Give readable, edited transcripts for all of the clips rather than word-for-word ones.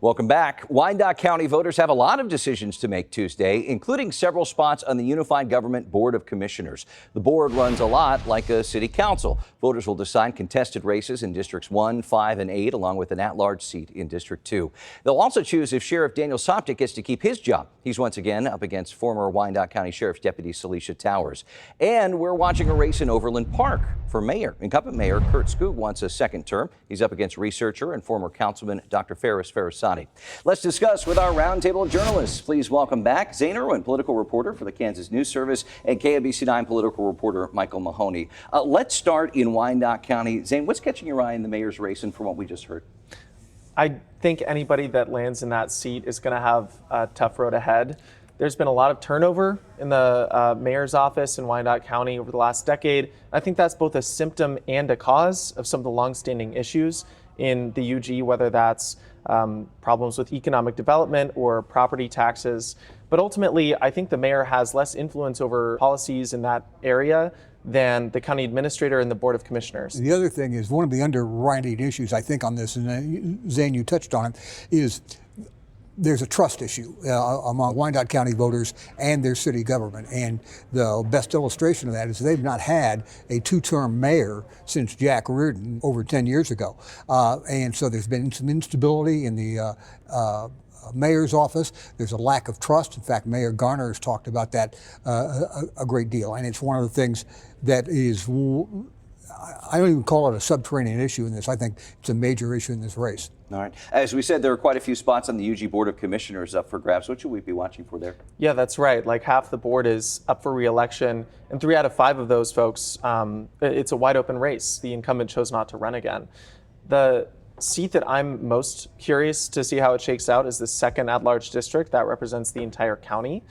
Welcome back. Wyandotte County voters have a lot of decisions to make Tuesday, including several spots on the Unified Government Board of Commissioners. The board runs a lot like a city council. Voters will decide contested races in Districts 1, 5, and 8, along with an at-large seat in District 2. They'll also choose if Sheriff Daniel Sopcich gets to keep his job. He's once again up against former Wyandotte County Sheriff's Deputy Celicia Towers. And we're watching a race in Overland Park for mayor. Incumbent Mayor Kurt Skoog wants a second term. He's up against researcher and former councilman Dr. Faris Farasani. Let's discuss with our roundtable of journalists. Please welcome back Zane Irwin, political reporter for the Kansas News Service, and KMBC9 political reporter Michael Mahoney. Let's start in Wyandotte County. Zane, what's catching your eye in the mayor's race and from what we just heard? I think anybody that lands in that seat is going to have a tough road ahead. There's been a lot of turnover in the mayor's office in Wyandotte County over the last decade. I think that's both a symptom and a cause of some of the longstanding issues in the UG, whether that's problems with economic development or property taxes. But ultimately, I think the mayor has less influence over policies in that area than the county administrator and the board of commissioners. The other thing is one of the underwriting issues, I think, on this, and Zane, you touched on it, is there's a trust issue among Wyandotte County voters and their city government. And the best illustration of that is they've not had a two-term mayor since Jack Reardon over 10 years ago. And so there's been some instability in the mayor's office. There's a lack of trust. In fact, Mayor Garner has talked about that a great deal. And it's one of the things that is, I don't even call it a subterranean issue in this. I think it's a major issue in this race. All right. As we said, there are quite a few spots on the UG Board of Commissioners up for grabs. What should we be watching for there? Yeah, that's right. Like half the board is up for re-election, and 3 out of 5 of those folks, it's a wide open race. The incumbent chose not to run again. The seat that I'm most curious to see how it shakes out is the 2nd at-large district that represents the entire county.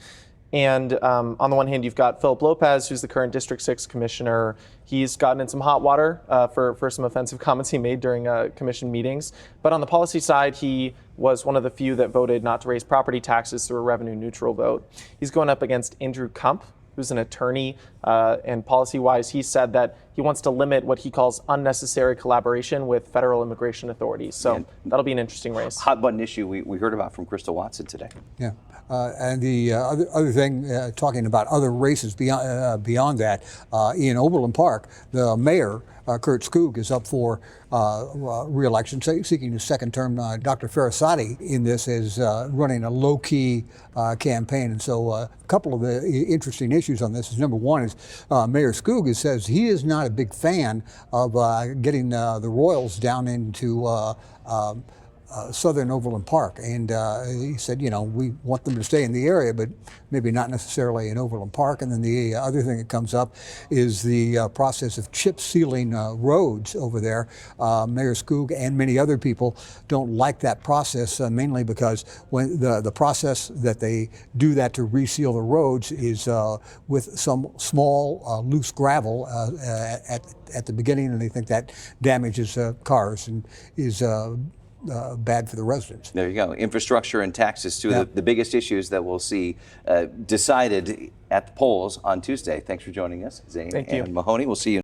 And on the one hand, you've got Philip Lopez, who's the current District 6 commissioner. He's gotten in some hot water for some offensive comments he made during commission meetings. But on the policy side, he was one of the few that voted not to raise property taxes through a revenue neutral vote. He's going up against Andrew Kump, who's an attorney, and policy-wise, he said that he wants to limit what he calls unnecessary collaboration with federal immigration authorities. So that'll be an interesting race. Hot button issue we heard about from Crystal Watson today. Yeah, and the other thing, talking about other races beyond that, in Overland Park, the mayor, Kurt Skoog, is up for re-election, seeking his second term. Dr. Farasani in this is running a low-key campaign. And so a couple of the interesting issues on this is, number one is Mayor Skoog says he is not a big fan of getting the Royals down into southern Overland Park. And he said, you know, we want them to stay in the area, but maybe not necessarily in Overland Park. And then the other thing that comes up is the process of chip sealing roads over there. Mayor Skoog and many other people don't like that process, mainly because when the process that they do that to reseal the roads is with some small loose gravel at the beginning, and they think that damages cars and is bad for the residents. There you go. Infrastructure and taxes, two of the biggest issues that we'll see decided at the polls on Tuesday. Thanks for joining us, Zane and Mahoney. We'll see you